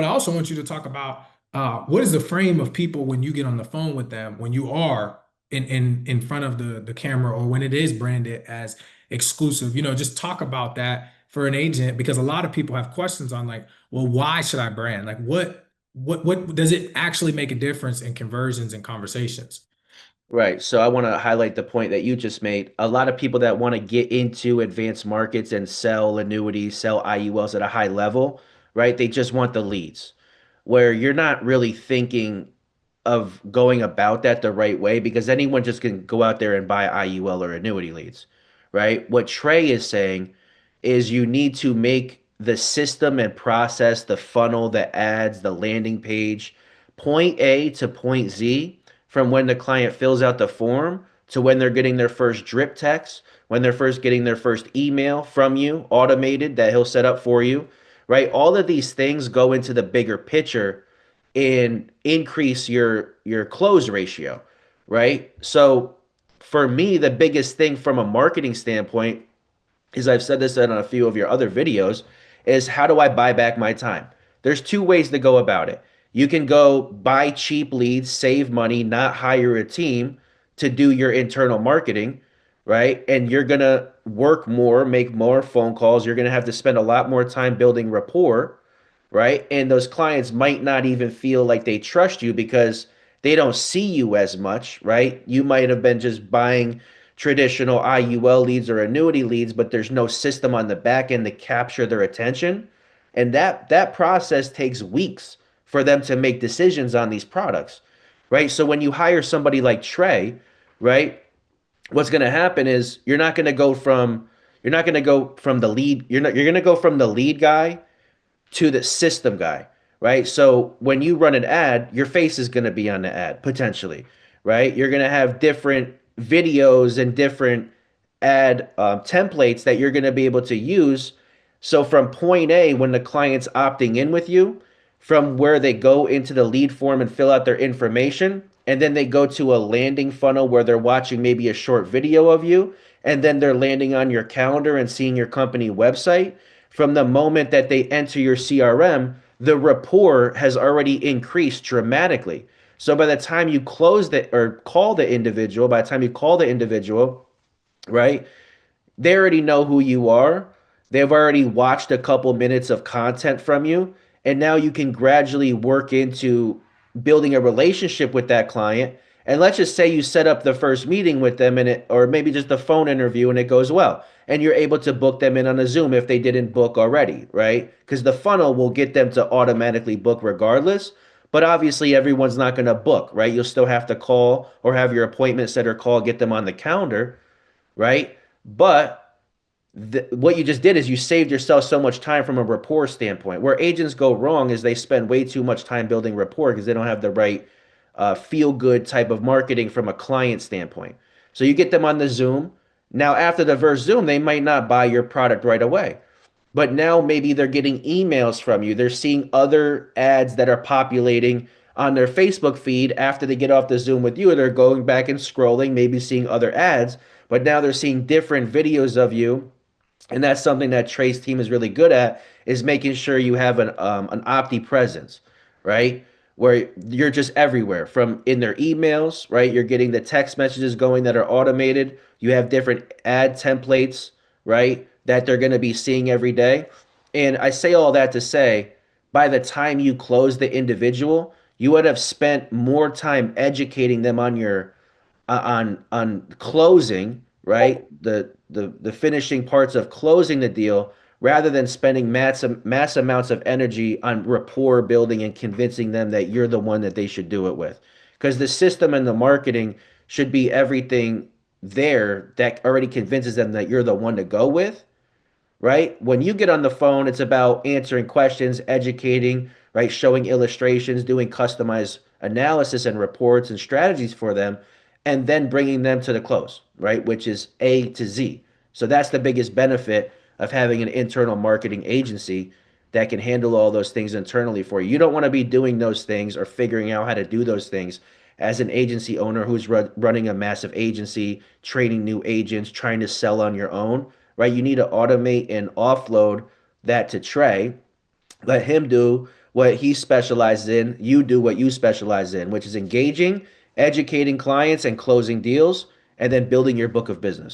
But I also want you to talk about what is the frame of people when you get on the phone with them, when you are in front of the camera, or when it is branded as exclusive. Just talk about that for an agent, because a lot of people have questions on, like, well, why should I brand? Like, what does it actually make a difference in conversions and conversations? Right. So I want to highlight the point that you just made. A lot of people that want to get into advanced markets and sell annuities, sell IULs at a high level, right? They just want the leads, where you're not really thinking of going about that the right way, because anyone just can go out there and buy IUL or annuity leads, right? What Trey is saying is you need to make the system and process, the funnel, the ads, the landing page, point A to point Z, from when the client fills out the form to when they're getting their first drip text, when they're first getting their first email from you, automated, that he'll set up for you, right? All of these things go into the bigger picture and increase your close ratio, right? So for me, the biggest thing from a marketing standpoint is, I've said this in a few of your other videos, is how do I buy back my time? There's two ways to go about it. You can go buy cheap leads, save money, not hire a team to do your internal marketing, right? And you're going to work more, make more phone calls. You're going to have to spend a lot more time building rapport, right? And those clients might not even feel like they trust you because they don't see you as much, right? You might have been just buying traditional IUL leads or annuity leads, but there's no system on the back end to capture their attention. And that process takes weeks for them to make decisions on these products, right? So when you hire somebody like Trey, right, what's going to happen is you're not going to go from the lead you're going to go from the lead guy to the system guy, right? So when you run an ad, your face is going to be on the ad potentially, right? You're going to have different videos and different ad templates that you're going to be able to use. So from point A, when the client's opting in with you, from where they go into the lead form and fill out their information, and then they go to a landing funnel where they're watching maybe a short video of you, and then they're landing on your calendar and seeing your company website. From the moment that they enter your CRM, the rapport has already increased dramatically. So by the time you close the or call the individual, by the time you call the individual, right, they already know who you are. They've already watched a couple minutes of content from you. And now you can gradually work into building a relationship with that client. And let's just say you set up the first meeting with them, and it, or maybe just a phone interview, and it goes well. And you're able to book them in on a Zoom if they didn't book already, right? Because the funnel will get them to automatically book regardless. But obviously, everyone's not going to book, right? You'll still have to call or have your appointment setter call, get them on the calendar, right? But what you just did is you saved yourself so much time from a rapport standpoint. Where agents go wrong is they spend way too much time building rapport because they don't have the right feel good type of marketing from a client standpoint. So you get them on the Zoom. Now, after the first Zoom, they might not buy your product right away. But now maybe they're getting emails from you. They're seeing other ads that are populating on their Facebook feed after they get off the Zoom with you. They're going back and scrolling, maybe seeing other ads, but now they're seeing different videos of you. And that's something that Trey's team is really good at, is making sure you have an omnipresence, right? Where you're just everywhere, from in their emails, right? You're getting the text messages going that are automated. You have different ad templates, right? That they're going to be seeing every day. And I say all that to say, by the time you close the individual, you would have spent more time educating them on your on closing, right? The finishing parts of closing the deal, rather than spending mass amounts of energy on rapport building and convincing them that you're the one that they should do it with. Because the system and the marketing should be everything there that already convinces them that you're the one to go with, right? When you get on the phone, it's about answering questions, educating, right? Showing illustrations, doing customized analysis and reports and strategies for them, and then bringing them to the close, right? Which is A to Z. So that's the biggest benefit of having an internal marketing agency that can handle all those things internally for you. You don't want to be doing those things or figuring out how to do those things as an agency owner who's running a massive agency, training new agents, trying to sell on your own, right? You need to automate and offload that to Trey. Let him do what he specializes in, you do what you specialize in, which is engaging, educating clients, and closing deals, and then building your book of business.